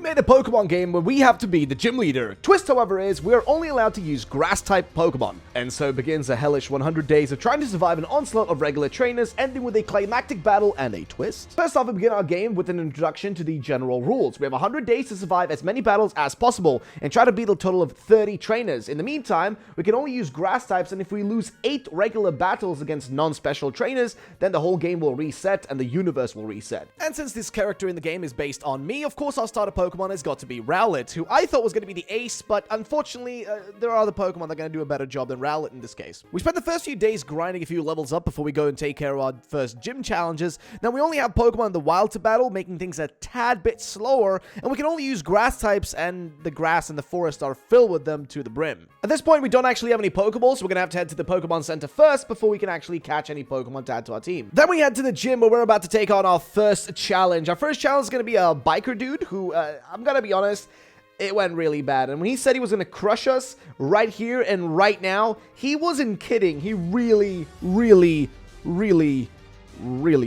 made a Pokemon game where we have to be the gym leader. Twist, however, is we are only allowed to use grass-type Pokemon. And so begins a hellish 100 days of trying to survive an onslaught of regular trainers, ending with a climactic battle and a twist. First off, we begin our game with an introduction to the general rules. We have 100 days to survive as many battles as possible and try to beat a total of 30 trainers. In the meantime, we can only use grass types, and if we lose 8 regular battles against non-special trainers, then the whole game will reset and the universe will reset. And since this character in the game is based on me, of course our starter Pokemon has got to be Rowlit, who I thought was going to be the ace, but unfortunately, there are other Pokemon that are going to do a better job than Rowlit in this case. We spent the first few days grinding a few levels up before we go and take care of our first gym challenges. Now, we only have Pokemon in the wild to battle, making things a tad bit slower, and we can only use grass types, and the grass and the forest are filled with them to the brim. At this point, we don't actually have any Pokeballs, so we're going to have to head to the Pokemon Center first before we can actually catch any Pokemon to add to our team. Then we head to the gym where we're about to take on our first challenge. Our first challenge is going to be a biker dude who, I'm going to be honest, it went really bad. And when he said he was going to crush us right here and right now, he wasn't kidding. He really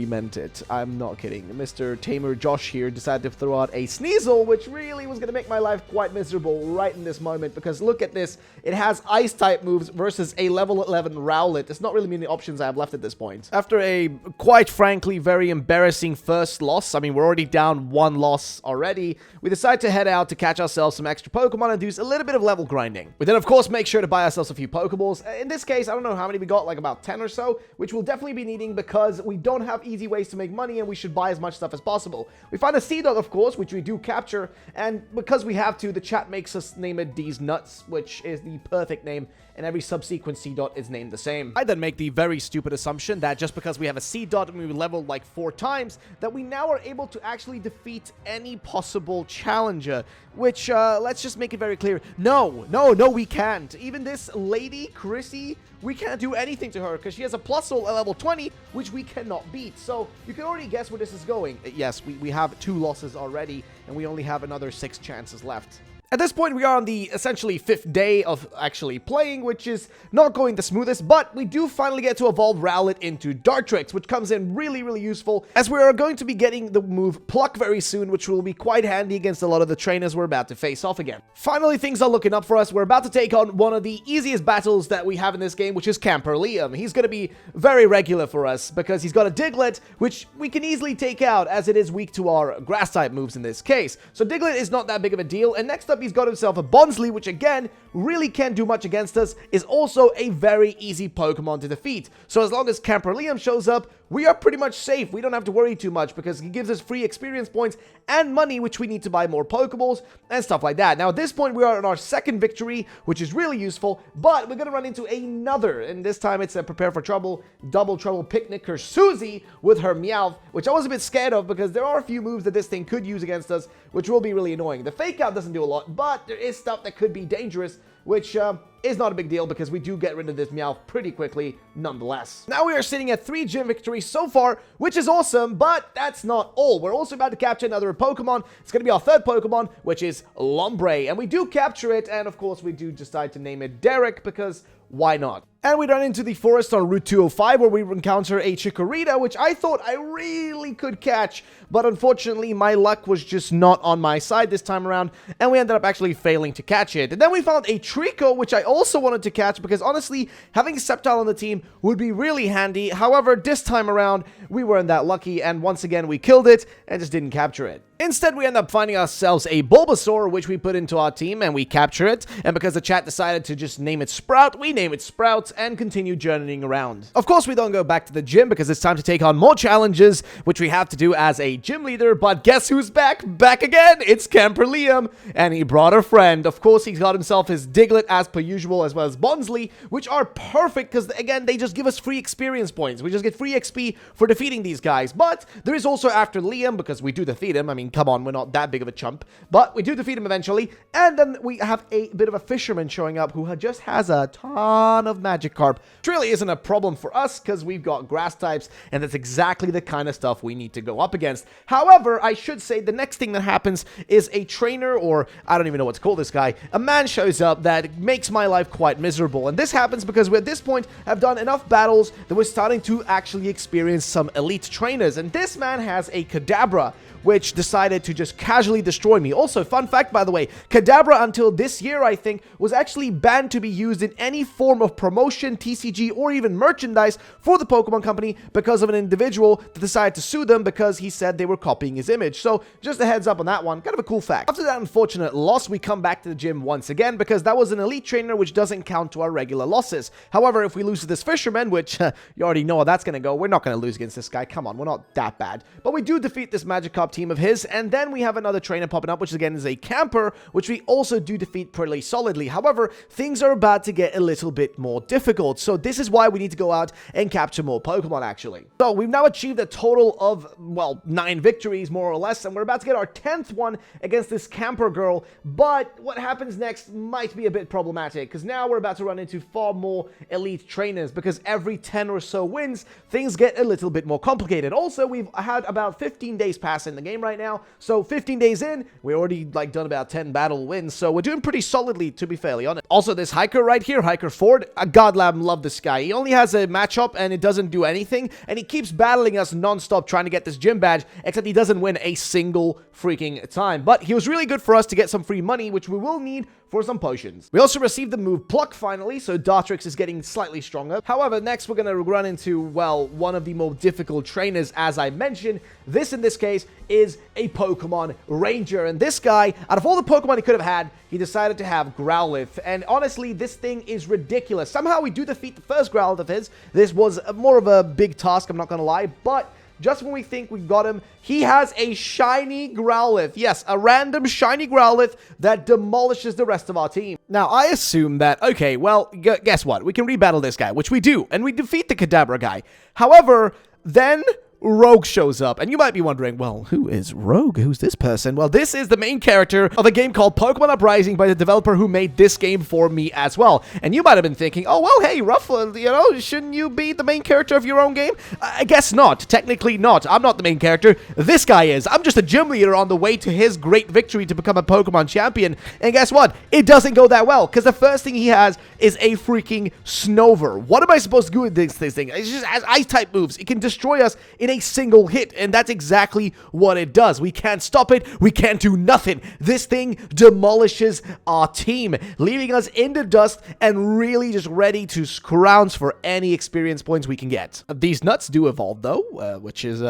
meant it. I'm not kidding. Mr. Tamer Josh here decided to throw out a Sneasel, which really was going to make my life quite miserable right in this moment, because look at this. It has Ice-type moves versus a level 11 Rowlet. There's not really many options I have left at this point. After a, quite frankly, very embarrassing first loss, I mean, we're already down 1 loss already, we decide to head out to catch ourselves some extra Pokemon and do a little bit of level grinding. We then, of course, make sure to buy ourselves a few Pokeballs. In this case, I don't know how many we got, like about 10 or so, which we'll definitely be needing because we don't have easy ways to make money and we should buy as much stuff as possible. We find a Seedot, of course, which we do capture, and because we have to, the chat makes us name it D's Nuts, which is the perfect name, and every subsequent Seedot is named the same. I then make the very stupid assumption that just because we have a Seedot and we leveled like 4 times, that we now are able to actually defeat any possible challenger, which, let's just make it very clear. No, we can't. Even this lady, Chrissy, we can't do anything to her because she has a plus soul at level 20, which we cannot beat. So you can already guess where this is going. Yes, we have 2 losses already, and we only have another 6 chances left. At this point, we are on the essentially 5th day of actually playing, which is not going the smoothest, but we do finally get to evolve Rowlet into Dartrix, which comes in really useful, as we are going to be getting the move Pluck very soon, which will be quite handy against a lot of the trainers we're about to face off again. Finally, things are looking up for us. We're about to take on one of the easiest battles that we have in this game, which is Camper Liam. He's going to be very regular for us because he's got a Diglett, which we can easily take out as it is weak to our grass-type moves in this case. So Diglett is not that big of a deal, and next up, he's got himself a Bonsly, which again, really can't do much against us, is also a very easy Pokemon to defeat. So as long as Camper Liam shows up, we are pretty much safe. We don't have to worry too much because he gives us free experience points and money, which we need to buy more Pokeballs and stuff like that. Now, at this point, we are on our 2nd victory, which is really useful, but we're going to run into another, and this time it's a Prepare for Trouble, Double Trouble Picnicker Susie with her Meowth, which I was a bit scared of because there are a few moves that this thing could use against us, which will be really annoying. The Fake Out doesn't do a lot, but there is stuff that could be dangerous, which is not a big deal because we do get rid of this Meowth pretty quickly nonetheless. Now we are sitting at 3 gym victories so far, which is awesome, but that's not all. We're also about to capture another Pokemon. It's going to be our 3rd Pokemon, which is Lombre, and we do capture it, and of course we do decide to name it Derek because why not? And we run into the forest on Route 205 where we encounter a Chikorita, which I thought I really could catch, but unfortunately my luck was just not on my side this time around, and we ended up actually failing to catch it. And then we found a Trico, which I also wanted to catch because honestly, having Sceptile on the team would be really handy. However, this time around, we weren't that lucky, and once again, we killed it and just didn't capture it. Instead, we end up finding ourselves a Bulbasaur, which we put into our team, and we capture it. And because the chat decided to just name it Sprout, we name it Sprout and continue journeying around. Of course, we don't go back to the gym because it's time to take on more challenges, which we have to do as a gym leader. But guess who's back? Back again! It's Camper Liam, and he brought a friend. Of course, he's got himself his Diglett as per usual, as well as Bonsly, which are perfect because, again, they just give us free experience points. We just get free XP for defeating these guys. But there is also after Liam, because we do defeat him. I mean, come on, we're not that big of a chump, but we do defeat him eventually. And then we have a bit of a fisherman showing up who just has a ton of Magikarp, which really isn't a problem for us because we've got grass types, and that's exactly the kind of stuff we need to go up against. However, I should say the next thing that happens is a trainer, or I don't even know what to call this guy, a man shows up that makes my life quite miserable. And this happens because we at this point have done enough battles that we're starting to actually experience some elite trainers. And this man has a Kadabra, which decides decided to just casually destroy me. Also, fun fact, by the way, Kadabra until this year, I think, was actually banned to be used in any form of promotion, TCG, or even merchandise for the Pokemon Company because of an individual that decided to sue them because he said they were copying his image. So, just a heads up on that one. Kind of a cool fact. After that unfortunate loss, we come back to the gym once again because that was an elite trainer which doesn't count to our regular losses. However, if we lose to this fisherman, which you already know how that's going to go, we're not going to lose against this guy. Come on, we're not that bad. But we do defeat this Magikarp team of his, and then we have another trainer popping up, which again is a camper, which we also do defeat pretty solidly. However, things are about to get a little bit more difficult, so this is why we need to go out and capture more Pokemon, actually. So we've now achieved a total of, well, 9 victories, more or less, and we're about to get our 10th one against this camper girl, but what happens next might be a bit problematic, because now we're about to run into far more elite trainers, because every 10 or so wins, things get a little bit more complicated. Also, we've had about 15 days pass in the game right now, so 15 days in, we're already, like, done about 10 battle wins, so we're doing pretty solidly, to be fairly honest. Also, this hiker right here, Hiker Ford, Godlab, love this guy. He only has a matchup, and it doesn't do anything, and he keeps battling us non-stop trying to get this gym badge, except he doesn't win a single freaking time. But he was really good for us to get some free money, which we will need for some potions. We also received the move Pluck finally, so Dartrix is getting slightly stronger. However, next we're going to run into, well, one of the more difficult trainers, as I mentioned. This, in this case, is a Pokemon Ranger, and this guy, out of all the Pokemon he could have had, he decided to have Growlithe, and honestly, this thing is ridiculous. Somehow we do defeat the first Growlithe of his. This was more of a big task, I'm not going to lie, but just when we think we got him, he has a shiny Growlithe. Yes, a random shiny Growlithe that demolishes the rest of our team. Now, I assume that, okay, well, guess what? We can rebattle this guy, which we do, and we defeat the Kadabra guy. However, then Rogue shows up, and you might be wondering, well, who is Rogue? Who's this person? Well, this is the main character of a game called Pokemon Uprising by the developer who made this game for me as well. And you might have been thinking, oh, well, hey, Ruffle, you know, shouldn't you be the main character of your own game? I guess not. Technically not. I'm not the main character. This guy is. I'm just a gym leader on the way to his great victory to become a Pokemon champion. And guess what? It doesn't go that well, because the first thing he has is a freaking Snover. What am I supposed to do with this thing? It just has Ice-type moves. It can destroy us in a single hit, and that's exactly what it does. We can't stop it. We can't do nothing. This thing demolishes our team, leaving us in the dust and really just ready to scrounge for any experience points we can get. These nuts do evolve, though, which is,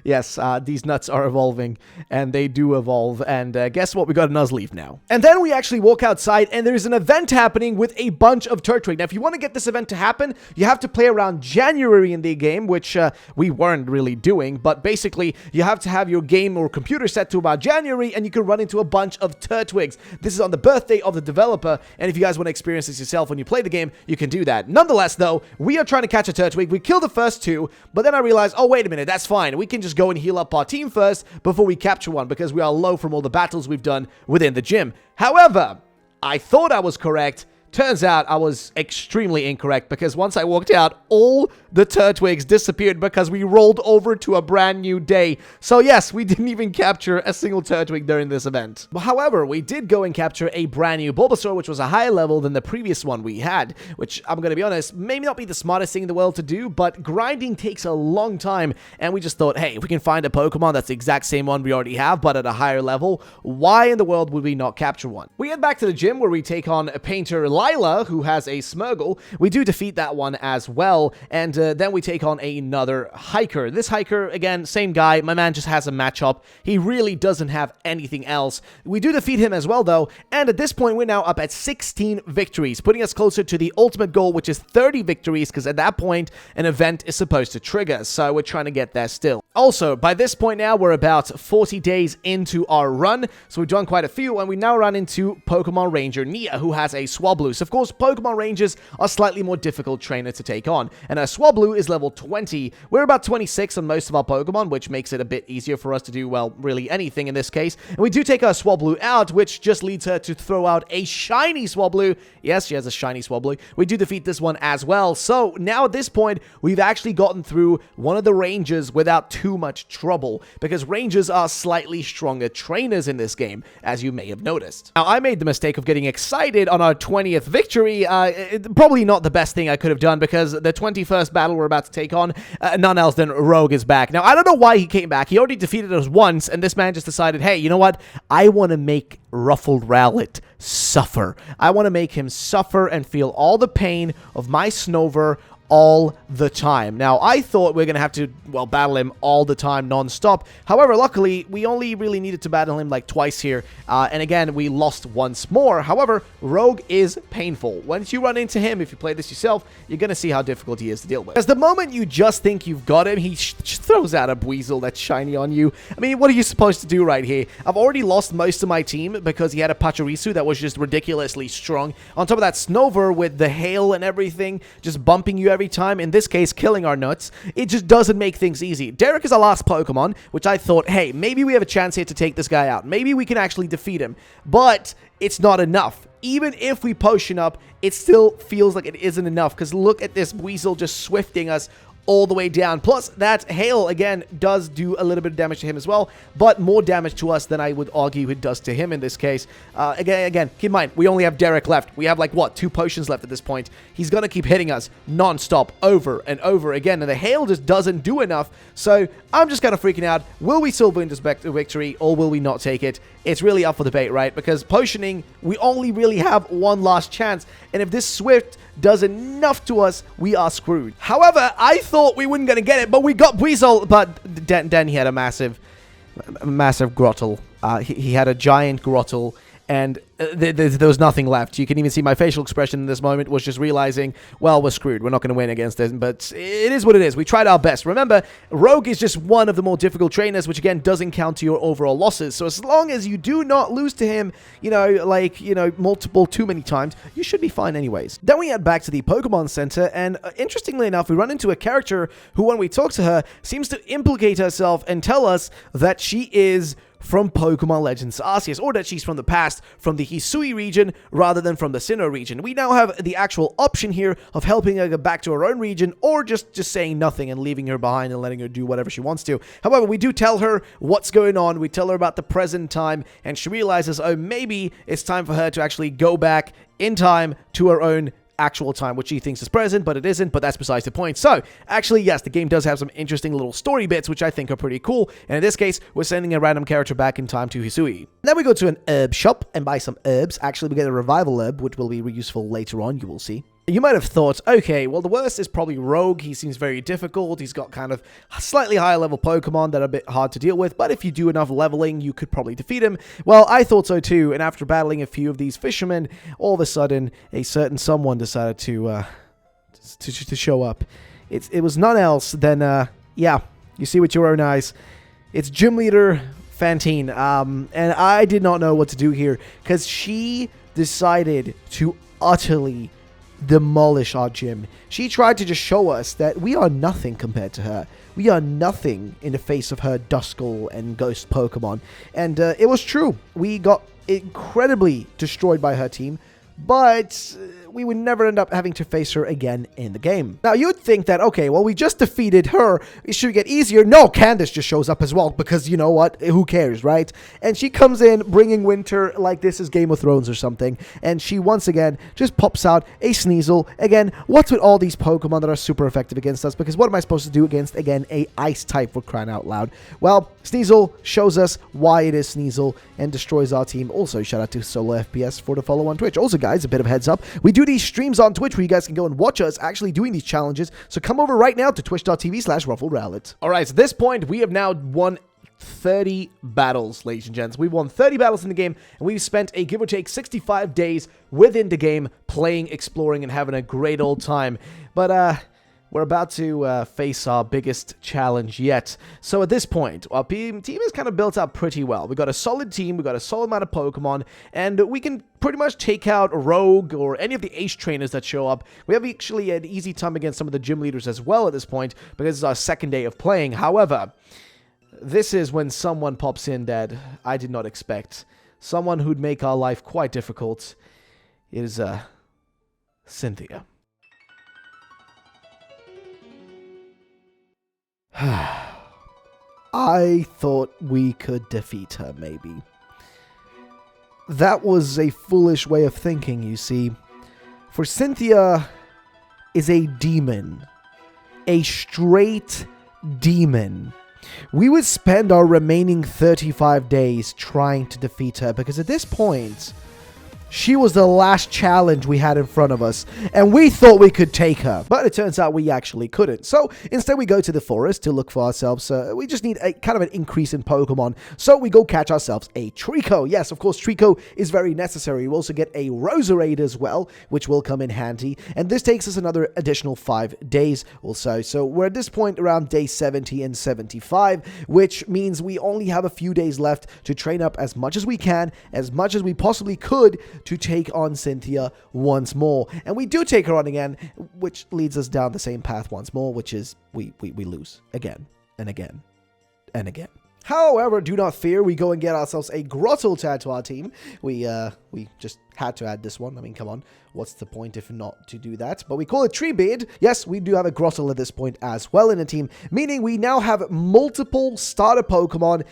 yes, these nuts are evolving, and they do evolve, and guess what? We got a Nuzleaf now. And then we actually walk outside, and there's an event happening with a bunch of Turtwig. Now, if you want to get this event to happen, you have to play around January in the game, which we weren't really doing, but basically, you have to have your game or computer set to about January, and you can run into a bunch of Turtwigs. This is on the birthday of the developer, and if you guys want to experience this yourself when you play the game, you can do that. Nonetheless, though, we are trying to catch a Turtwig. We killed the first 2, but then I realized, oh, wait a minute, that's fine. We can just go and heal up our team first before we capture one, because we are low from all the battles we've done within the gym. However, I thought I was correct. Turns out I was extremely incorrect, because once I walked out, all the Turtwigs disappeared because we rolled over to a brand new day. So yes, we didn't even capture a single Turtwig during this event. However, we did go and capture a brand new Bulbasaur, which was a higher level than the previous one we had, which, I'm going to be honest, may not be the smartest thing in the world to do, but grinding takes a long time, and we just thought, hey, if we can find a Pokemon that's the exact same one we already have, but at a higher level, why in the world would we not capture one? We head back to the gym where we take on a painter Lila, who has a Smeargle. We do defeat that one as well, and then we take on another hiker. This hiker, again, same guy. My man just has a matchup. He really doesn't have anything else. We do defeat him as well, though, and at this point, we're now up at 16 victories, putting us closer to the ultimate goal, which is 30 victories, because at that point, an event is supposed to trigger, so we're trying to get there still. Also, by this point now, we're about 40 days into our run, so we've done quite a few, and we now run into Pokemon Ranger Nia, who has a Swablu. So, of course, Pokemon Rangers are slightly more difficult trainer to take on, and our Swablu is level 20. We're about 26 on most of our Pokemon, which makes it a bit easier for us to do, well, really anything in this case. And we do take our Swablu out, which just leads her to throw out a shiny Swablu. Yes, she has a shiny Swablu. We do defeat this one as well. So now at this point, we've actually gotten through one of the Rangers without too much trouble, because Rangers are slightly stronger trainers in this game, as you may have noticed. Now, I made the mistake of getting excited on our 20th 20th victory. Probably not the best thing I could have done, because the 21st battle we're about to take on, none else than Rogue is back. Now, I don't know why he came back. He already defeated us once, and this man just decided, hey, you know what? I want to make RuffledRowlit suffer. I want to make him suffer and feel all the pain of my Snover all the time. Now, I thought we are going to have to, well, battle him all the time, non-stop. However, luckily, we only really needed to battle him like twice here. And again, we lost once more. However, Rogue is painful. Once you run into him, if you play this yourself, you're going to see how difficult he is to deal with. Because the moment you just think you've got him, he throws out a Weasel that's shiny on you. I mean, what are you supposed to do right here? I've already lost most of my team because he had a Pachirisu that was just ridiculously strong. On top of that, Snover with the hail and everything, just bumping you every time, in this case killing our nuts. It just doesn't make things easy. Derek is our last Pokemon, which I thought, hey, maybe we have a chance here to take this guy out. Maybe we can actually defeat him. But it's not enough. Even if we potion up, it still feels like it isn't enough, because look at this Weasel just swifting us all the way down. Plus, that hail, again, does do a little bit of damage to him as well, but more damage to us than I would argue it does to him in this case. Again, keep in mind, we only have Derek left. We have, like, what, 2 potions left at this point. He's going to keep hitting us non-stop over and over again, and the hail just doesn't do enough, so I'm just kind of freaking out. Will we still win this victory, or will we not take it? It's really up for debate, right? Because potioning, we only really have one last chance, and if this Swift does enough to us, we are screwed. However, I thought we weren't going to get it, but we got Weasel, but then he had a massive Grottle. He had a giant Grottle, and there was nothing left. You can even see my facial expression in this moment was just realizing, well, we're screwed. We're not going to win against this, but it is what it is. We tried our best. Remember, Rogue is just one of the more difficult trainers, which again doesn't count to your overall losses. So as long as you do not lose to him, multiple too many times, you should be fine anyways. Then we head back to the Pokemon Center, and interestingly enough, we run into a character who, when we talk to her, seems to implicate herself and tell us that she is from Pokemon Legends Arceus, or that she's from the past, from the Hisui region, rather than from the Sinnoh region. We now have the actual option here of helping her get back to her own region, or just saying nothing and leaving her behind and letting her do whatever she wants to. However, we do tell her what's going on, we tell her about the present time, and she realizes, oh, maybe it's time for her to actually go back in time to her own actual time, which she thinks is present, but it isn't, but that's besides the point. So, actually, yes, the game does have some interesting little story bits, which I think are pretty cool, and in this case, we're sending a random character back in time to Hisui. Then we go to an herb shop and buy some herbs. Actually, we get a revival herb, which will be useful later on, you will see. You might have thought, okay, well, the worst is probably Rogue. He seems very difficult. He's got kind of slightly higher level Pokemon that are a bit hard to deal with, but if you do enough leveling, you could probably defeat him. Well, I thought so too, and after battling a few of these fishermen, all of a sudden, a certain someone decided to show up. It was none else than, yeah, you see with your own eyes. It's Gym Leader Fantine, and I did not know what to do here, because she decided to utterly demolish our gym. She tried to just show us that we are nothing compared to her. We are nothing in the face of her Duskull and Ghost Pokemon. And it was true. We got incredibly destroyed by her team, but we would never end up having to face her again in the game. Now, you'd think that, okay, well, we just defeated her. It should get easier. No, Candace just shows up as well, because you know what? Who cares, right? And she comes in bringing winter like this is Game of Thrones or something, and she once again just pops out a Sneasel. Again, what's with all these Pokemon that are super effective against us? Because what am I supposed to do against, again, a Ice type, for crying out loud? Well, Sneasel shows us why it is Sneasel and destroys our team. Also, shout out to Solo FPS for the follow on Twitch. Also, guys, a bit of a heads up. We do these streams on Twitch where you guys can go and watch us actually doing these challenges. So come over right now to twitch.tv/RuffledRowlit. All right, so at this point, we have now won 30 battles, ladies and gents. We've won 30 battles in the game, and we've spent a give or take 65 days within the game playing, exploring, and having a great old time. But, we're about to face our biggest challenge yet. So at this point, our team is kind of built up pretty well. We've got a solid team, we've got a solid amount of Pokemon, and we can pretty much take out Rogue or any of the Ace trainers that show up. We have actually an easy time against some of the gym leaders as well at this point, because it's our second day of playing. However, this is when someone pops in that I did not expect. Someone who'd make our life quite difficult. It is, Cynthia. I thought we could defeat her, maybe. That was a foolish way of thinking, you see. for Cynthia is a demon. A straight demon. We would spend our remaining 35 days trying to defeat her because at this point, she was the last challenge we had in front of us, and we thought we could take her. But it turns out we actually couldn't. So instead we go to the forest to look for ourselves. We just need a kind of an increase in Pokemon. So we go catch ourselves a Trico. Yes, of course, Trico is very necessary. We also get a Roserade as well, which will come in handy. And this takes us another additional 5 days or so. So we're at this point around day 70 and 75, which means we only have a few days left to train up as much as we can, as much as we possibly could, to take on Cynthia once more. And we do take her on again, which leads us down the same path once more, which is we lose again and again and again. However, do not fear, we go and get ourselves a Grottle to add to our team. We just had to add this one. I mean, come on. What's the point if not to do that? But we call it Treebeard. Yes, we do have a Grottle at this point as well in the team, meaning we now have multiple starter Pokemon,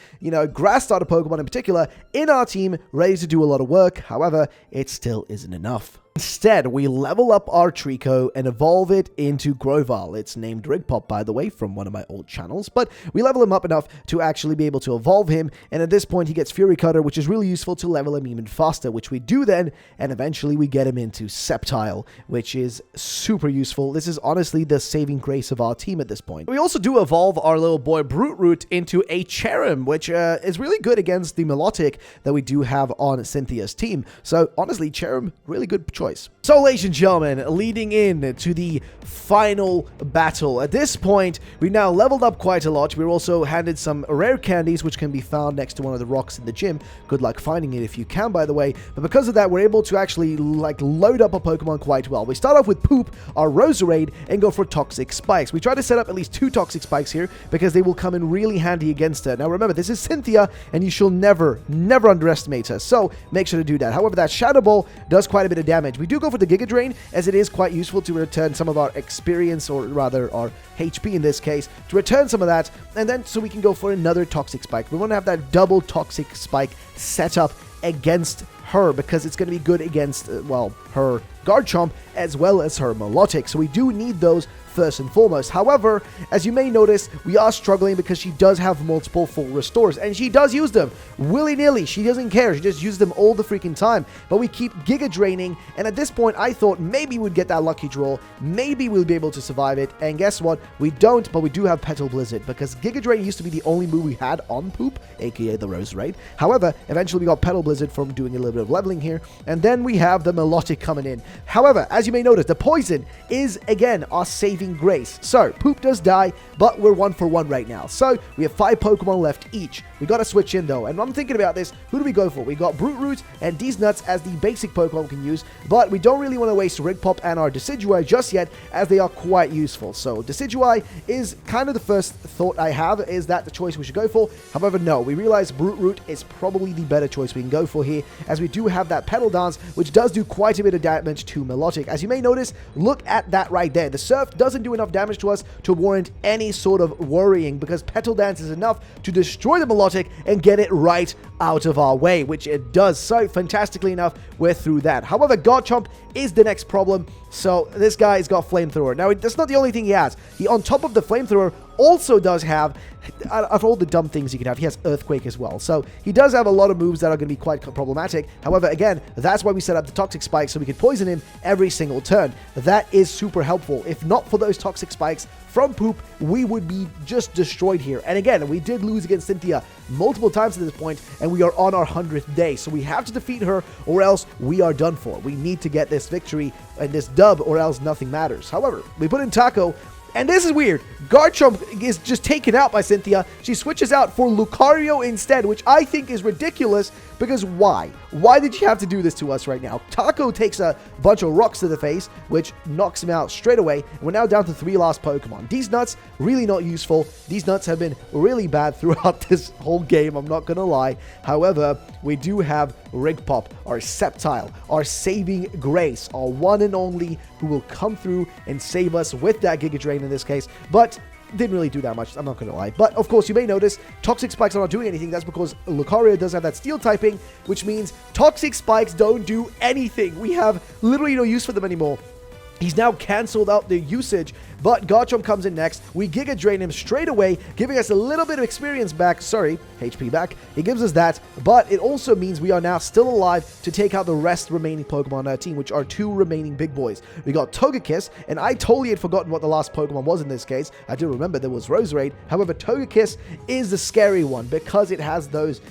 grass starter Pokemon in particular, in our team, ready to do a lot of work. However, it still isn't enough. Instead, we level up our Trico and evolve it into Grovyle. It's named Rigpop, by the way, from one of my old channels, but we level him up enough to actually be able to evolve him, and at this point he gets Fury Cutter, which is really useful to level him even faster, which we do then, and eventually we get him into Sceptile, which is super useful. This is honestly the saving grace of our team at this point. We also do evolve our little boy Brute into a Cherrim, which is really good against the Milotic that we do have on Cynthia's team. So honestly, Cherrim, really good choice. So, ladies and gentlemen, leading in to the final battle. At this point, we've now leveled up quite a lot. We're also handed some rare candies, which can be found next to one of the rocks in the gym. Good luck finding it if you can, by the way. But because of that, we're able to actually, load up our Pokemon quite well. We start off with Poop, our Roserade, and go for Toxic Spikes. We try to set up at least 2 Toxic Spikes here, because they will come in really handy against her. Now, remember, this is Cynthia, and you shall never underestimate her. So, make sure to do that. However, that Shadow Ball does quite a bit of damage. We do go for the Giga Drain, as it is quite useful to return some of our experience, or rather our HP in this case, to return some of that, and then so we can go for another Toxic Spike. We want to have that double Toxic Spike set up against her, because it's going to be good against, her Garchomp as well as her Milotic. So we do need those first and foremost. However, as you may notice, we are struggling because she does have multiple full restores, and she does use them willy-nilly. She doesn't care. She just uses them all the freaking time. But we keep Giga Draining, and at this point, I thought maybe we'd get that lucky draw. Maybe we'll be able to survive it, and guess what? We don't, but we do have Petal Blizzard, because Giga Drain used to be the only move we had on Poop, aka the Roserade. However, eventually we got Petal Blizzard from doing a little bit of leveling here, and then we have the Milotic coming in. However, as you may notice, the Poison is, again, our saving grace. So, Poop does die, but we're 1 for 1 right now. So, we have 5 Pokemon left each. We gotta switch in, though, and I'm thinking about this. Who do we go for? We got Brute and these nuts as the basic Pokemon we can use, but we don't really want to waste Rigpop and our Decidueye just yet, as they are quite useful. So, Decidueye is kind of the first thought I have. Is that the choice we should go for? However, no. We realize Brute is probably the better choice we can go for here, as we do have that Petal Dance, which does do quite a bit of damage to Milotic. As you may notice, look at that right there. The Surf doesn't do enough damage to us to warrant any sort of worrying, because Petal Dance is enough to destroy the Milotic and get it right out of our way, which it does. So, fantastically enough, we're through that. However, Garchomp is the next problem. So, this guy's got Flamethrower. Now, that's not the only thing he has. He, on top of the Flamethrower, also does have, of all the dumb things he can have, he has Earthquake as well. So, he does have a lot of moves that are going to be quite problematic. However, again, that's why we set up the Toxic Spike, so we could poison him every single turn. That is super helpful. If not for those Toxic Spikes from Poop, we would be just destroyed here. And again, we did lose against Cynthia multiple times at this point, and we are on our 100th day. So we have to defeat her, or else we are done for. We need to get this victory and this dub, or else nothing matters. However, we put in Taco, and this is weird. Garchomp is just taken out by Cynthia. She switches out for Lucario instead, which I think is ridiculous, because why? Why did you have to do this to us right now? Taco takes a bunch of rocks to the face, which knocks him out straight away. We're now down to 3 last Pokemon. These nuts, really not useful. These nuts have been really bad throughout this whole game, I'm not gonna lie. However, we do have Rigpop, our Sceptile, our saving grace, our one and only, who will come through and save us with that Giga Drain in this case. But didn't really do that much, I'm not going to lie. But, of course, you may notice Toxic Spikes are not doing anything. That's because Lucario does have that Steel typing, which means Toxic Spikes don't do anything. We have literally no use for them anymore. He's now cancelled out the usage, but Garchomp comes in next. We Giga Drain him straight away, giving us a little bit of experience back. Sorry, HP back. It gives us that, but it also means we are now still alive to take out the rest remaining Pokemon on our team, which are 2 remaining big boys. We got Togekiss, and I totally had forgotten what the last Pokemon was in this case. I do remember there was Roserade. However, Togekiss is the scary one because it has those,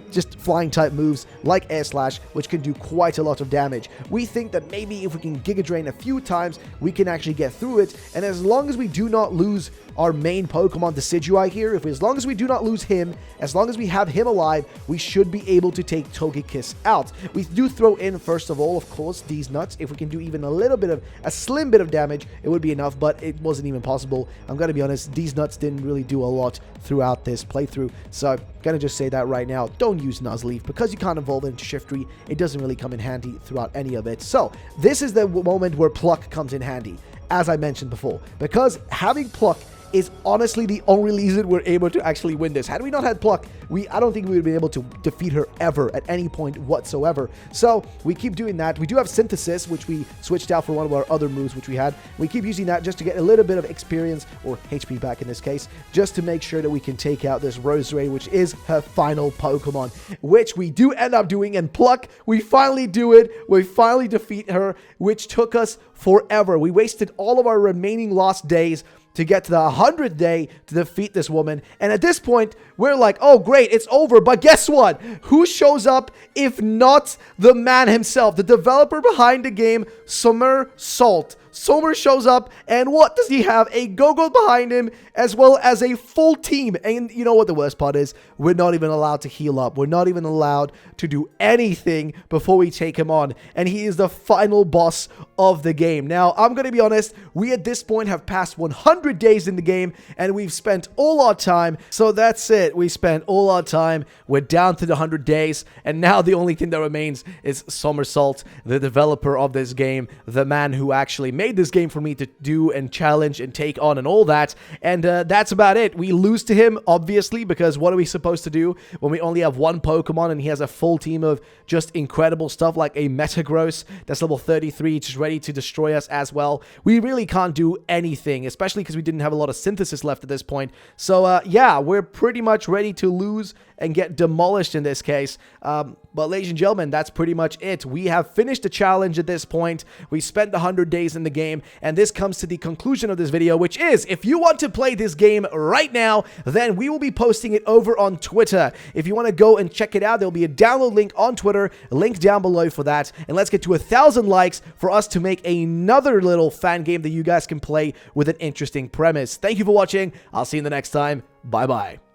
just flying type moves like Air Slash, which can do quite a lot of damage. We think that maybe if we can Giga Drain a few times, we can actually get through it, and as long as we do not lose our main Pokemon Decidueye here, as long as we do not lose him, as long as we have him alive, we should be able to take Togekiss out. We do throw in, first of all, of course, these nuts. If we can do even a slim bit of damage, it would be enough, but it wasn't even possible. I'm gonna be honest, these nuts didn't really do a lot throughout this playthrough, so I'm gonna just say that right now. Don't use Nuzleaf, because you can't evolve it into Shiftry. It doesn't really come in handy throughout any of it. So, this is the moment where Pluck comes in handy, as I mentioned before, because having Pluck is honestly the only reason we're able to actually win this. Had we not had Pluck, I don't think we would have been able to defeat her ever at any point whatsoever. So we keep doing that. We do have Synthesis, which we switched out for one of our other moves, which we had. We keep using that just to get a little bit of experience, or HP back in this case, just to make sure that we can take out this Roserade, which is her final Pokemon, which we do end up doing. And Pluck, we finally do it. We finally defeat her, which took us forever. We wasted all of our remaining lost days to get to the 100th day to defeat this woman. And at this point, we're like, oh, great, it's over. But guess what? Who shows up if not the man himself, the developer behind the game, Somersault. Somer shows up, and what does he have? A Go-Go behind him, as well as a full team. And you know what the worst part is? We're not even allowed to heal up. We're not even allowed to do anything before we take him on. And he is the final boss of the game. Now, I'm going to be honest, we at this point have passed 100 days in the game, and we've spent all our time. So that's it. We spent all our time. We're down to the 100 days, and now the only thing that remains is Somersault, the developer of this game, the man who actually made this game for me to do and challenge and take on and all that. And that's about it. We lose to him, obviously, because what are we supposed to do when we only have one Pokemon and he has a full team of just incredible stuff like a Metagross that's level 33, just ready to destroy us as well? We really can't do anything, especially because we didn't have a lot of Synthesis left at this point. So yeah, we're pretty much ready to lose and get demolished in this case. But ladies and gentlemen, that's pretty much it. We have finished the challenge at this point. We spent the 100 days in the game, and this comes to the conclusion of this video, which is, if you want to play this game right now, then we will be posting it over on Twitter. If you want to go and check it out, there'll be a download link on Twitter, link down below for that, and let's get to 1,000 likes for us to make another little fan game that you guys can play with an interesting premise. Thank you for watching. I'll see you in the next time. Bye-bye.